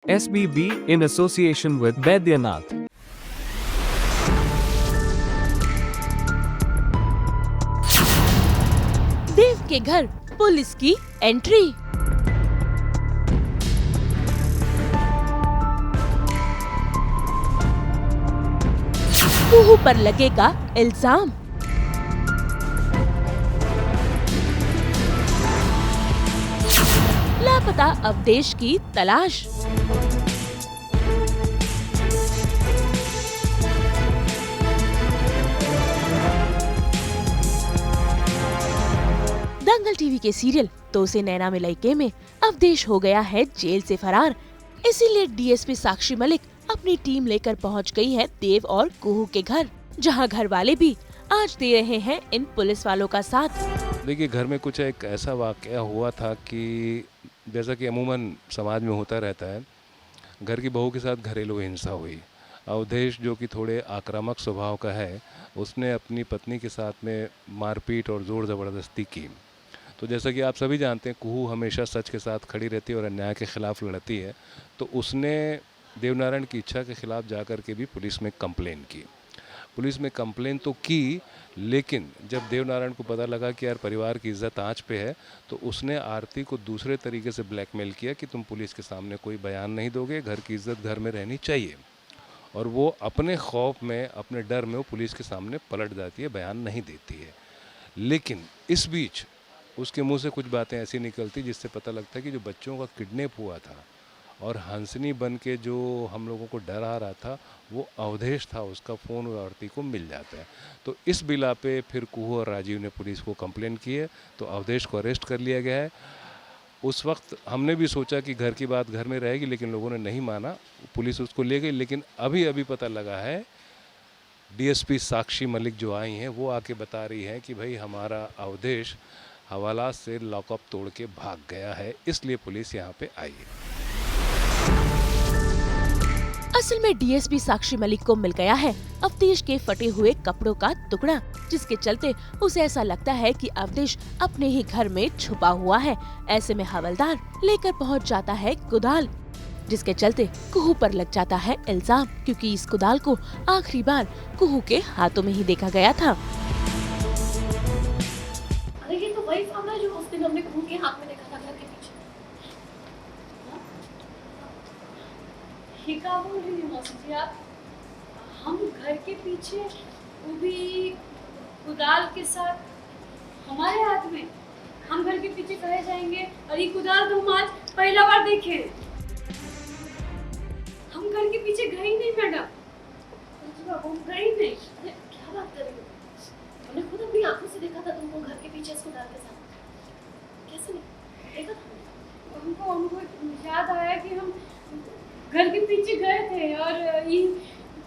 SBB in association with Vaidyanath. देव के घर police की एंट्री। कुहू पर लगेगा इल्जाम। लापता अवधेश की तलाश। दंगल टीवी के सीरियल तो से नैना मिलाइके में अवधेश हो गया है जेल से फरार। इसीलिए डीएसपी साक्षी मलिक अपनी टीम लेकर पहुंच गई है देव और कुहू के घर, जहां घर वाले भी आज दे रहे हैं इन पुलिस वालों का साथ। देखिए, घर में कुछ एक ऐसा वाकया हुआ था कि जैसा कि अमूमन समाज में होता रहता है, घर की बहू के साथ घरेलू हिंसा हुई। अवधेश जो कि थोड़े आक्रामक स्वभाव का है, उसने अपनी पत्नी के साथ में मारपीट और ज़ोर ज़बरदस्ती की। तो जैसा कि आप सभी जानते हैं, कुहू हमेशा सच के साथ खड़ी रहती है और अन्याय के खिलाफ लड़ती है। तो उसने देवनारायण की इच्छा के खिलाफ जाकर के भी पुलिस में कंप्लेन की। पुलिस में कंप्लेन तो की, लेकिन जब देवनारायण को पता लगा कि यार परिवार की इज्जत आंच पे है, तो उसने आरती को दूसरे तरीके से ब्लैकमेल किया कि तुम पुलिस के सामने कोई बयान नहीं दोगे, घर की इज्जत घर में रहनी चाहिए। और वो अपने खौफ में, अपने डर में वो पुलिस के सामने पलट जाती है, बयान नहीं देती है। लेकिन इस बीच उसके मुंह से कुछ बातें ऐसी निकलती जिससे पता लगता है कि जो बच्चों का किडनैप हुआ था और हंसनी बन के जो हम लोगों को डरा रहा था, वो अवधेश था। उसका फ़ोन आरती को मिल जाता है। तो इस बिला पे फिर कुहू और राजीव ने पुलिस को कंप्लेन की है, तो अवधेश को अरेस्ट कर लिया गया है। उस वक्त हमने भी सोचा कि घर की बात घर में रहेगी, लेकिन लोगों ने नहीं माना, पुलिस उसको ले गई। लेकिन अभी पता लगा है, डीएसपी साक्षी मलिक जो आई हैं, वो आके बता रही हैं कि भाई हमारा अवधेश हवाला से लॉकअप तोड़ के भाग गया है, इसलिए पुलिस यहाँ पे आई है। असल में डीएसपी साक्षी मलिक को मिल गया है अवधेश के फटे हुए कपड़ों का टुकड़ा, जिसके चलते उसे ऐसा लगता है कि अवधेश अपने ही घर में छुपा हुआ है। ऐसे में हवलदार लेकर पहुंच जाता है कुदाल, जिसके चलते कुहू पर लग जाता है इल्जाम, क्योंकि इस कुदाल को आखिरी बार कुहू के हाथों में ही देखा गया था। अरे ये तो वही फावड़ा जो उस दिन हमने कुहू के हाथ में देखा था घर के पीछे। ये क्या बोल रही हैं मौसी जी आप? हम घर के पीछे, वो भी कुदाल के साथ हमारे हाथ में? हम घर के पीछे कहे जाएंगे? और ये कुदाल तो हम आज पहला बार देखे। हम घर के पीछे गए ही नहीं मैडम। हम गए ही नहीं। अरे क्या बात कर रही हो? हमने खुद अपनी आंखों से देखा था तुमको घर के पीछे इस कुदाल के साथ। कैसे नहीं देखा था? हमको याद आया कि हम घर के पीछे गए थे और ये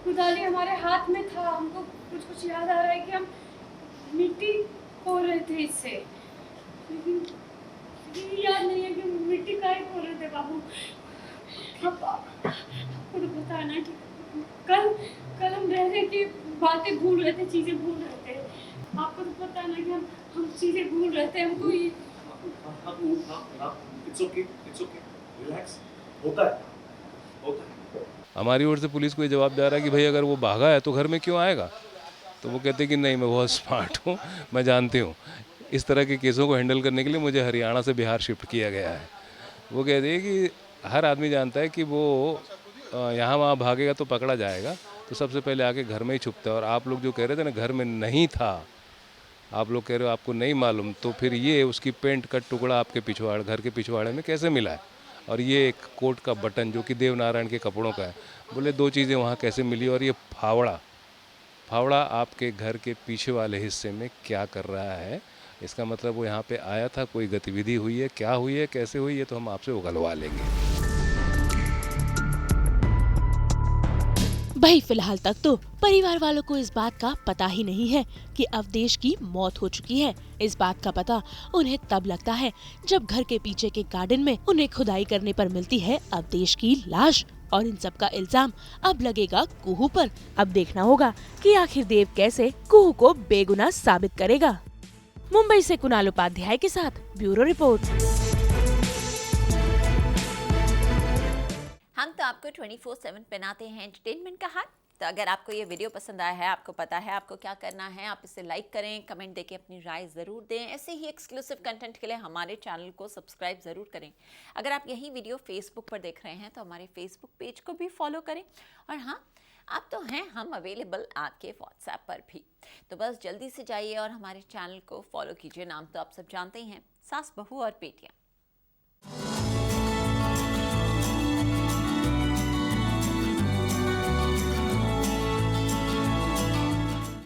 कुदाली हमारे हाथ में था। हमको कुछ याद आ रहा है कि हम मिट्टी खोल रहे थे इससे, लेकिन ये याद नहीं है कि मिट्टी काहे खोल रहे थे बाबू। आपको तो पता है ना कि कल हम रहने की बातें भूल रहे थे, चीजें भूल रहे थे। आपको तो पता है ना कि हम चीजें भूल रहे थे। हमको ये It's okay, relax. होता है। हमारी ओर से पुलिस को ये जवाब दे रहा है कि भाई अगर वो भागा है तो घर में क्यों आएगा। तो वो कहते हैं कि नहीं, मैं बहुत स्मार्ट हूँ, मैं जानती हूँ। इस तरह के केसों को हैंडल करने के लिए मुझे हरियाणा से बिहार शिफ्ट किया गया है। वो कहते हैं कि हर आदमी जानता है कि वो यहाँ वहाँ भागेगा तो पकड़ा जाएगा, तो सबसे पहले आके घर में ही छुपता है। और आप लोग जो कह रहे थे ना घर में नहीं था, आप लोग कह रहे हो आपको नहीं मालूम, तो फिर ये उसकी पेंट का टुकड़ा आपके पिछवाड़े, घर के पिछवाड़े में कैसे मिला है? और ये एक कोट का बटन जो कि देवनारायण के कपड़ों का है। बोले दो चीज़ें वहाँ कैसे मिली? और ये फावड़ा आपके घर के पीछे वाले हिस्से में क्या कर रहा है? इसका मतलब वो यहाँ पे आया था, कोई गतिविधि हुई है, क्या हुई है, कैसे हुई है, तो हम आपसे उगलवा लेंगे। भाई फिलहाल तक तो परिवार वालों को इस बात का पता ही नहीं है कि अवधेश की मौत हो चुकी है। इस बात का पता उन्हें तब लगता है जब घर के पीछे के गार्डन में उन्हें खुदाई करने पर मिलती है अवधेश की लाश। और इन सब का इल्जाम अब लगेगा कुहू पर। अब देखना होगा कि आखिर देव कैसे कुहू को बेगुनाह साबित करेगा। मुंबई से कुणाल उपाध्याय के साथ ब्यूरो रिपोर्ट। हम तो आपको 24/7 पहनाते हैं एंटरटेनमेंट का हाथ। तो अगर आपको ये वीडियो पसंद आया है, आपको पता है आपको क्या करना है, आप इसे लाइक करें, कमेंट देके अपनी राय ज़रूर दें। ऐसे ही एक्सक्लूसिव कंटेंट के लिए हमारे चैनल को सब्सक्राइब ज़रूर करें। अगर आप यही वीडियो फेसबुक पर देख रहे हैं तो हमारे फेसबुक पेज को भी फॉलो करें। और हाँ, आप तो हैं हम अवेलेबल आपके व्हाट्सएप पर भी। तो बस जल्दी से जाइए और हमारे चैनल को फॉलो कीजिए। नाम तो आप सब जानते ही हैं, सास बहू और बेटियाँ।